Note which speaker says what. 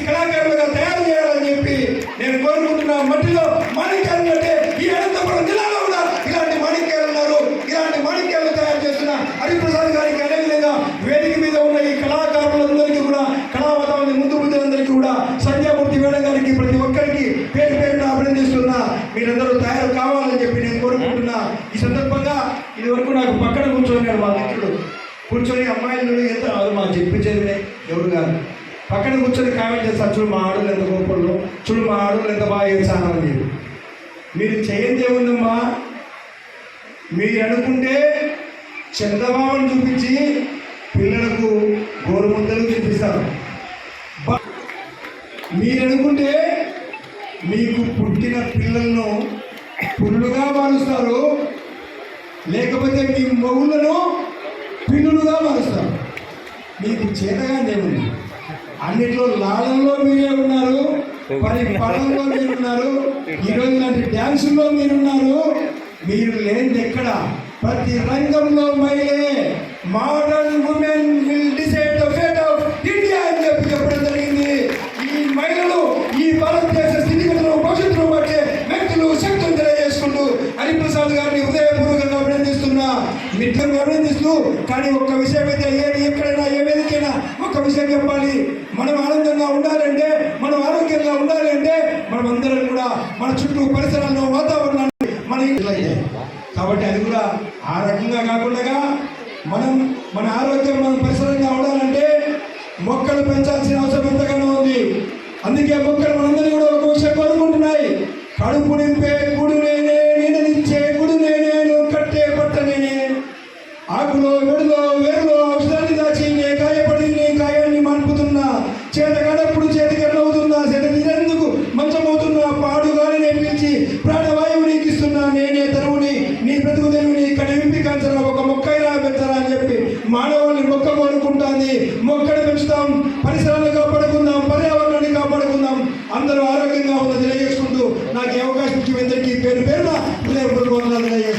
Speaker 1: కళాకారులుగా తయారు చేయాలని చెప్పి నేను కోరుకుంటున్నా. మట్టిలో మాణిక్యాలు అంటే ఈ అనంతపురం జిల్లాలో కూడా ఇలాంటి మాణిక్యాలు ఉన్నారు. ఇలాంటి మాణిక్యాలు తయారు చేస్తున్న హరిప్రసాద్ గారికి అదేవిధంగా వేదిక మీద ఉన్న ఈ కళాకారులందరికీ కూడా కళావతాన్ని ముందు బుద్ధులందరికీ కూడా సంధ్యామూర్తి మేడం గారికి ప్రతి ఒక్కరికి పేరు పేరున అభినందిస్తున్నా. మీరందరూ తయారు కావాలని చెప్పి నేను కోరుకుంటున్నా. ఈ సందర్భంగా ఇది వరకు నాకు పక్కన కూర్చొని మా మిత్రుడు కూర్చొని అమ్మాయిలు ఎంత మాకు చెప్పించేది ఎవరు కాదు, పక్కన కూర్చొని కామెంట్ చేస్తారు, చూడు మా ఆడలు ఎంత గొప్పలు, చూడు మా ఆడలు ఎంత బాగా చేస్తాను అని చెప్పి. మీరు చేయండి ఏముందమ్మా, మీరు అనుకుంటే చందమామను చూపించి పిల్లలకు గోరుముద్దలు చూపిస్తారు. మీరు అనుకుంటే మీకు పుట్టిన పిల్లలను పురులుగా మారుస్తారు, లేకపోతే మీ మొగులను పిల్లులుగా మారుస్తారు. మీకు చేతగా దేవుడు అన్నిట్లో లాలంలో మీరే ఉన్నారు, పరిపాలనలో మీరున్నారు, ఈరోజు లాంటి డ్యాన్సుల్లో మీరున్నారు. మీరు లేనిది ఎక్కడ? ప్రతి రంగంలో మహిళే modern women will decide the fate of India అని చెప్పి చెప్పడం జరిగింది. ఈ మహిళలు ఈ భారతదేశ స్థితిగతులు భవిష్యత్తులో పట్టే వ్యక్తులు శక్తులు తెలియజేసుకుంటూ హరిప్రసాద్ గారిని హృదయపూర్వకంగా అభినందిస్తున్నా, మిత్రులు అభినందిస్తూ. కానీ ఒక్క విషయం అయితే ఏది ఎక్కడైనా ఏ వేదికైనా ఒక్క విషయం చెప్పాలి, మనం ఆనందంగా ఉండాలంటే, మనం ఆరోగ్యంగా ఉండాలి అంటే మనం అందరం కూడా మన చుట్టూ పరిసరాల్లో వాతావరణాన్ని మన ఇంట్లో కాబట్టి అది కూడా ఆ రకంగా కాకుండా మనం మన ఆరోగ్యం మన పరిసరంగా ఉండాలంటే మొక్కలు పెంచాల్సిన అవసరం ఎంతగానో ఉంది. అందుకే మొక్కలు మనందరినీ కూడా ఒక విషయం కోరుకుంటున్నాయి. కడుపు నింపే గుడు నేనే, నీడనిచ్చే గుడు నేనే, కట్టే బట్ట నేనే, ఆకులో వెడులో వేరులో ఔషధాన్ని దాచి నే గాయపడి నీ గాయాన్ని మనుపుతున్నా, చేత కానప్పుడు చేతికి ఎన్నవుతున్నా, చేత తీరేందుకు మంచమవుతున్నా, పాడు గాలి నేను పిలిచి ప్రాణవాయువు నీకు ఇస్తున్నా, నేనే తరువుని నీ బ్రతుకు తెలుగుని ఇక్కడ విప్పి కాల్చరా, ఒక మొక్కైనా పెంచరా అని చెప్పి మానవాళ్ళని మొక్క కోరుకుంటుంది. మొక్కను పెంచుతాం, పరిసరాలను కాపాడుకుందాం, పర్యావరణాన్ని కాపాడుకుందాం, అందరూ ఆరోగ్యంగా ఉన్న తెలియజేసుకుంటూ నాకు అవకాశం ఇచ్చి అందరికీ పేరు పేరున హృదయపూర్వక వందనాలు తెలియజేస్తున్నాను.